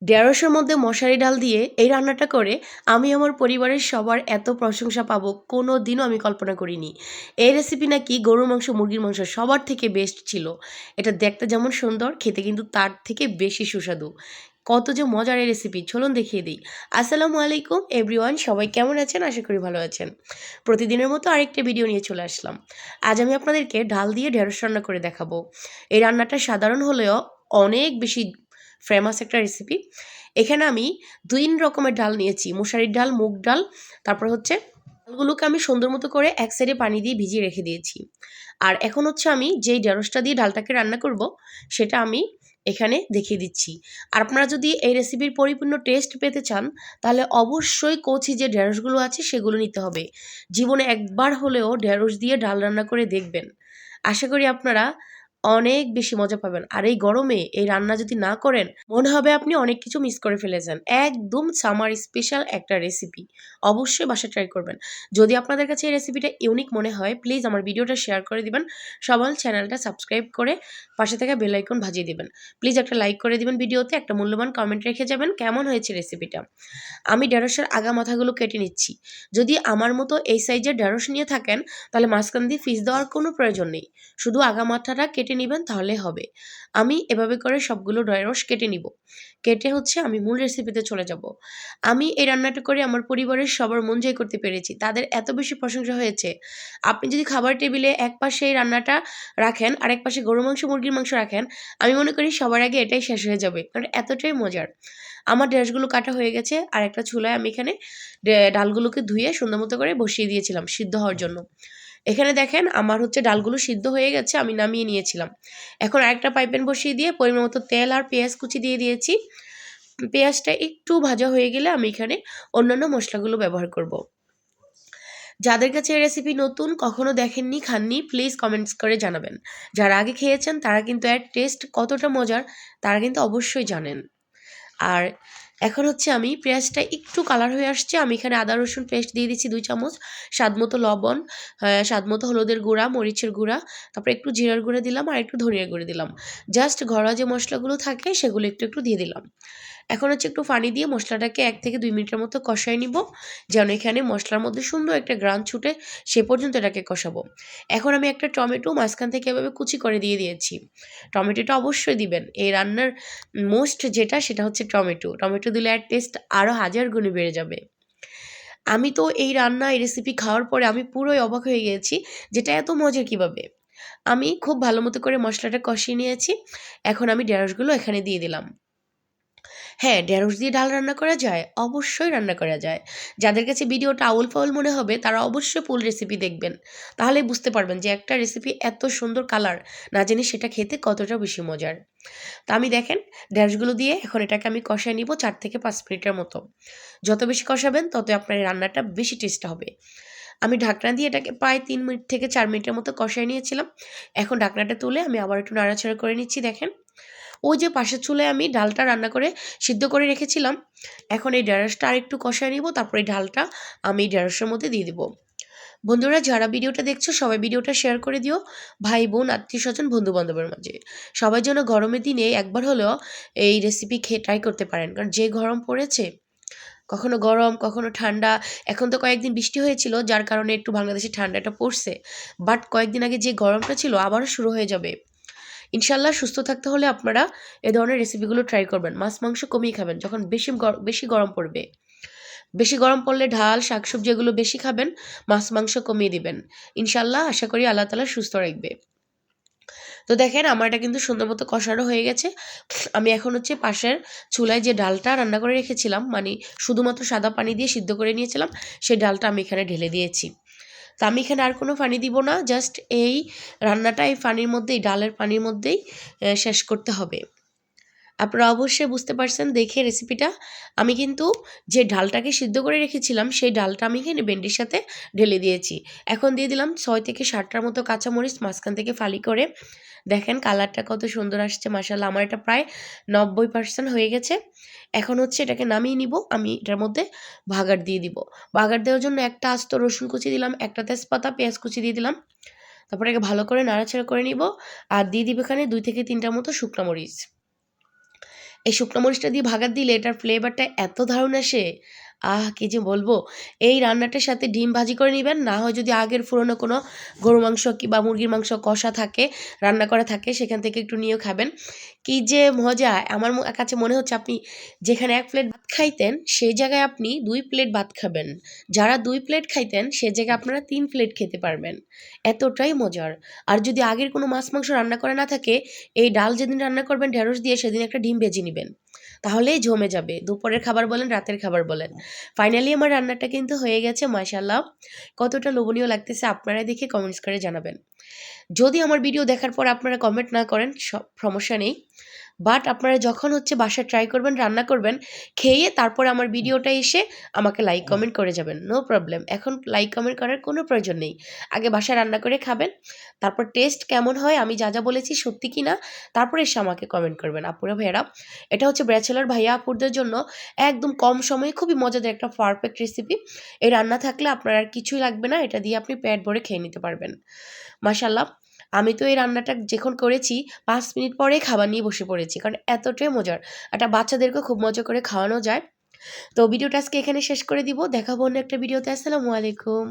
ঢেঁড়সের মধ্যে মশারি ডাল দিয়ে এই রান্নাটা করে আমি আমার পরিবারের সবার এত প্রশংসা পাবো কোনো দিনও আমি কল্পনা করিনি। এই রেসিপি নাকি গরুর মাংস, মুরগির মাংস সবার থেকে বেস্ট ছিল। এটা দেখতে যেমন সুন্দর, খেতে কিন্তু তার থেকে বেশি সুস্বাদু। কত যে মজার এই রেসিপি, চলুন দেখিয়ে দিই। আসসালামু আলাইকুম এভরিওয়ান, সবাই কেমন আছেন? আশা করি ভালো আছেন। প্রতিদিনের মতো আরেকটা ভিডিও নিয়ে চলে আসলাম। আজ আমি আপনাদেরকে ডাল দিয়ে ঢেঁড়স রান্না করে দেখাবো। এই রান্নাটা সাধারণ হলেও অনেক বেশি ফেমাস একটা রেসিপি। এখানে আমি ২ রকমের ডাল নিয়েছি। মশারির ডাল, মুগ ডাল, তারপর হচ্ছে ডালগুলোকে আমি সুন্দর মতো করে এক সাইডে পানি দিয়ে ভিজিয়ে রেখে দিয়েছি। আর এখন হচ্ছে আমি যেই ঢেঁড়সটা দিয়ে ডালটাকে রান্না করব, সেটা আমি এখানে দেখিয়ে দিচ্ছি। আর আপনারা যদি এই রেসিপির পরিপূর্ণ টেস্ট পেতে চান, তাহলে অবশ্যই কচি যে ঢেঁড়সগুলো আছে সেগুলো নিতে হবে। জীবনে একবার হলেও ঢেঁড়স দিয়ে ডাল রান্না করে দেখবেন। আশা করি আপনারা অনেক বেশি মজা পাবেন। আর এই গরমে এই রান্না যদি না করেন, মনে হবে আপনি অনেক কিছু মিস করে ফেলেছেন। একদম সামার স্পেশাল একটা রেসিপি। অবশ্যই বাসায় ট্রাই করবেন। যদি আপনাদের কাছে এই রেসিপিটা ইউনিক মনে হয়, প্লিজ আমার ভিডিওটা শেয়ার করে দিবেন। সবাই চ্যানেলটা সাবস্ক্রাইব করে পাশে থাকা বেল আইকন বাজিয়ে দিবেন। প্লিজ একটা লাইক করে দিবেন ভিডিওতে, একটা মূল্যবান কমেন্ট রেখে যাবেন কেমন হয়েছে রেসিপিটা। আমি ঢেঁড়সের আগা মাথাগুলো কেটে নিচ্ছি। যদি আমার মতো এই সাইজের ঢেঁড়স নিয়ে থাকেন, তাহলে মাঝখান দিয়ে ফিস দেওয়ার কোনো প্রয়োজন নেই। শুধু আগা মাথাটা কেটে নিবেন, তাহলে হবে। আমি এভাবে করে সবগুলো ঢেঁড়স কেটে নিব। কেটে হচ্ছে আমি মূল রেসিপিতে চলে যাব। আমি এই রান্নাটা করে আমার পরিবারের সবার মন জয় করতে পেরেছি। তাদের এত বেশি প্রশংসা হয়েছে। আপনি যদি খাবার টেবিলে এক পাশে এই রান্নাটা রাখেন আর এক পাশে গরুর মাংস, মুরগির মাংস রাখেন, আমি মনে করি সবার আগে এটাই শেষ হয়ে যাবে। কারণ এতটাই মজার। আমার ঢেঁড়সগুলো কাটা হয়ে গেছে। আর একটা চুলায় আমি এখানে ডালগুলোকে ধুয়ে সুন্দর মতো করে বসিয়ে দিয়েছিলাম সিদ্ধ হওয়ার জন্য। এখানে দেখেন আমার হচ্ছে ডালগুলো সিদ্ধ হয়ে গেছে, আমি নামিয়ে নিয়েছিলাম। এখন আরেকটা পাইপ্যান বসিয়ে দিয়ে পরিমাণ মতো তেল আর পেঁয়াজ কুচি দিয়ে দিয়েছি। পেঁয়াজটা একটু ভাজা হয়ে গেলে আমি এখানে অন্যান্য মশলাগুলো ব্যবহার করব। যাদের কাছে এই রেসিপি নতুন, কখনো দেখেননি, খাননি, প্লিজ কমেন্টস করে জানাবেন। যারা আগে খেয়েছেন তারা কিন্তু এর টেস্ট কতটা মজার তারা কিন্তু অবশ্যই জানেন। আর এখন হচ্ছে আমি পেঁয়াজটা একটু কালার হয়ে আসছে, আমি এখানে আদা রসুন পেস্ট দিয়ে দিচ্ছি ২ চামচ, স্বাদমতো লবণ, স্বাদমতো হলুদের গুঁড়া, মরিচের গুঁড়া, তারপরে একটু জিরার গুঁড়া দিলাম আর একটু ধনিয়ার গুঁড়া দিলাম। জাস্ট ঘরোয়া যে মশলাগুলো থাকে সেগুলো একটু একটু দিয়ে দিলাম। এখন হচ্ছে একটু পানি দিয়ে মশলাটাকে ১ থেকে ২ মিনিটের মতো কষায় নিব, যেন এখানে মশলার মধ্যে সুন্দর একটা ঘ্রাণ ছুটে সে পর্যন্ত এটাকে কষাবো। এখন আমি একটা টমেটো মাঝখান থেকে এভাবে কুচি করে দিয়ে দিয়েছি। টমেটোটা অবশ্যই দিবেন। এই রান্নার মোস্ট যেটা সেটা হচ্ছে টমেটো। টমেটো দিলে এর টেস্ট আরও হাজার গুণে বেড়ে যাবে। আমি তো এই রান্না, এই রেসিপি খাওয়ার পরে আমি পুরোই অবাক হয়ে গিয়েছি যে এটা এত মজার কিভাবে? আমি খুব ভালো মতো করে মসলাটা কষিয়ে নিয়েছি। এখন আমি ঢেঁড়সগুলো এখানে দিয়ে দিলাম। হ্যাঁ, ঢেঁড়স দিয়ে ডাল রান্না করা যায়, অবশ্যই রান্না করা যায়। যাদের কাছে ভিডিওটা আউল-ফাউল মনে হবে তারা অবশ্যই ফুল রেসিপি দেখবেন। তাহলেই বুঝতে পারবেন যে একটা রেসিপি এত সুন্দর কালার না জানি সেটা খেতে কতটা বেশি মজার। তো আমি দেখেন ঢেঁড়সগুলো দিয়ে এখন এটাকে আমি কষায় নিব ৪ থেকে ৫ মিনিটের মতো। যত বেশি কষাবেন ততই আপনার এই রান্নাটা বেশি টেস্ট হবে। আমি ঢাকনা দিয়ে এটাকে প্রায় ৩ মিনিট থেকে ৪ মিনিটের মতো কষায় নিয়েছিলাম। এখন ঢাকনাটা তুলে আমি আবার একটু নাড়াচাড়া করে নিচ্ছি দেখেন। ওই যে পাশের চুলায় আমি ডালটা রান্না করে সিদ্ধ করে রেখেছিলাম। এখন এই ঢেঁড়সটা আরেকটু কষায় নিব, তারপর এই ডালটা আমি এই ঢেঁড়সের মধ্যে দিয়ে দিব। বন্ধুরা যারা ভিডিওটা দেখছো সবাই ভিডিওটা শেয়ার করে দিও ভাই বোন, আত্মীয়স্বজন, বন্ধু-বান্ধবের মাঝে। সবাই যেন গরমের দিনে একবার হলেও এই রেসিপি খেয়ে ট্রাই করতে পারেন। কারণ যে গরম পড়েছে, কখনো গরম, কখনো ঠান্ডা। এখন তো কয়েকদিন বৃষ্টি হয়েছিল যার কারণে একটু বাংলাদেশে ঠান্ডাটা পড়ছে। বাট কয়েকদিন আগে যে গরমটা ছিল আবারও শুরু হয়ে যাবে। ইনশাআল্লাহ সুস্থ থাকতে হলে আপনারা এ ধরনের রেসিপিগুলো ট্রাই করবেন। মাছ-মাংস কমিয়ে খাবেন যখন বেশি গরম পড়বে। বেশি গরম পড়লে ঢাল, শাকসবজি এগুলো বেশি খাবেন, মাছ-মাংস কমিয়ে দিবেন। ইনশাআল্লাহ আশা করি আল্লাহ তাআলা সুস্থ রাখবে। তো দেখেন আমার এটা কিন্তু সুন্দর মতো কষানো হয়ে গেছে। আমি এখন হচ্ছে পাশের চুলায় যে ডালটা রান্না করে রেখেছিলাম, মানে শুধুমাত্র সাদা পানি দিয়ে সিদ্ধ করে নিয়েছিলাম, সেই ডালটা আমি এখানে ঢেলে দিয়েছি। তো আমি এখানে আর কোনো পানি দিব না। জাস্ট এই রান্নাটা এই পানির মধ্যেই, ডালের পানির মধ্যেই শেষ করতে হবে। আপনারা অবশ্যই বুঝতে পারছেন দেখে রেসিপিটা। আমি কিন্তু যে ডালটাকে সিদ্ধ করে রেখেছিলাম, সেই ডালটা আমি এখানে ভেন্ডির সাথে ঢেলে দিয়েছি। এখন দিয়ে দিলাম ৬ থেকে ৭টার মতো কাঁচামরিচ মাঝখান থেকে ফালি করে। দেখেন কালারটা কত সুন্দর আসছে মাশাআল্লাহ। আমার এটা প্রায় ৯০% হয়ে গেছে। এখন হচ্ছে এটাকে নামিয়ে নিব। আমি এটার মধ্যে বাগার দিয়ে দিব। বাগার দেওয়ার জন্য একটা আস্ত রসুন কুচি দিলাম, একটা তেজপাতা, পেঁয়াজ কুচি দিয়ে দিলাম। তারপরে এটাকে ভালো করে নাড়াচাড়া করে নিব। আর দিয়ে দিব এখানে ২ থেকে ৩টার মতো শুকনা মরিচ। এই শুকনো মরিচটা দিয়ে ভাগাত দিলে এটার ফ্লেভারটা এত দারুণ আসে, কি যে বলবো। এই রান্নাটার সাথে ডিম ভাজি করে নিবেন, না হয় যদি আগের পুরনো কোনো গরু মাংস বা মুরগির মাংস কষা থাকে, রান্না করা থাকে, সেখান থেকে একটু নিয়েও খাবেন। কি যে মজা! আমার কাছে মনে হচ্ছে আপনি যেখানে ১ প্লেট ভাত খাইতেন সেই জায়গায় আপনি ২ প্লেট ভাত খাবেন। যারা ২ প্লেট খাইতেন সে জায়গায় আপনারা ৩ প্লেট খেতে পারবেন। এতটাই মজার। আর যদি আগের কোনো মাছ মাংস রান্না করা না থাকে, এই ডাল যেদিন রান্না করবেন ঢেঁড়স দিয়ে সেদিন একটা ডিম ভেজে নিবেন। তাহলেই জমে যাবে। দুপুরের খাবার বলেন, রাতের খাবার বলেন। ফাইনালি আমার রান্নাটা কিন্তু হয়ে গেছে মাশাআল্লাহ। কতটা লোভনীয় লাগতেছে আপনারা দেখে কমেন্টস করে জানাবেন। যদি আমার ভিডিও দেখার পর আপনারা কমেন্ট না করেন সমস্যা নেই। বাট আপনারা যখন হচ্ছে বাসায় ট্রাই করবেন, রান্না করবেন, খেয়ে তারপরে আমার ভিডিওটা এসে আমাকে লাইক কমেন্ট করে যাবেন। No problem. এখন লাইক কমেন্ট করার কোনো প্রয়োজন নেই। আগে বাসায় রান্না করে খাবেন। তারপর টেস্ট কেমন হয়, আমি যা বলেছি সত্যি কিনা, তারপরে এসে আমাকে কমেন্ট করবেন আপুরা ভাইয়ারা। এটা হচ্ছে ব্যাচেলর ভাইয়া আপুরদের জন্য একদম কম সময়ে খুবই মজাদার একটা পারফেক্ট রেসিপি। এই রান্না থাকলে আপনার আর কিছুই লাগবে না। এটা দিয়ে আপনি পেট ভরে খেয়ে নিতে পারবেন। মাশাআল্লাহ। আমি তো এই রান্নাটা যখন করেছি ৫ মিনিট পরেই খাবার নিয়ে বসে পড়েছি। কারণ এতটাই মজার। এটা বাচ্চাদেরকেও খুব মজা করে খাওয়ানো যায়। তো ভিডিওটা আজকে এখানে শেষ করে দিব। দেখা হবে অন্য একটা ভিডিওতে। আসসালামু আলাইকুম।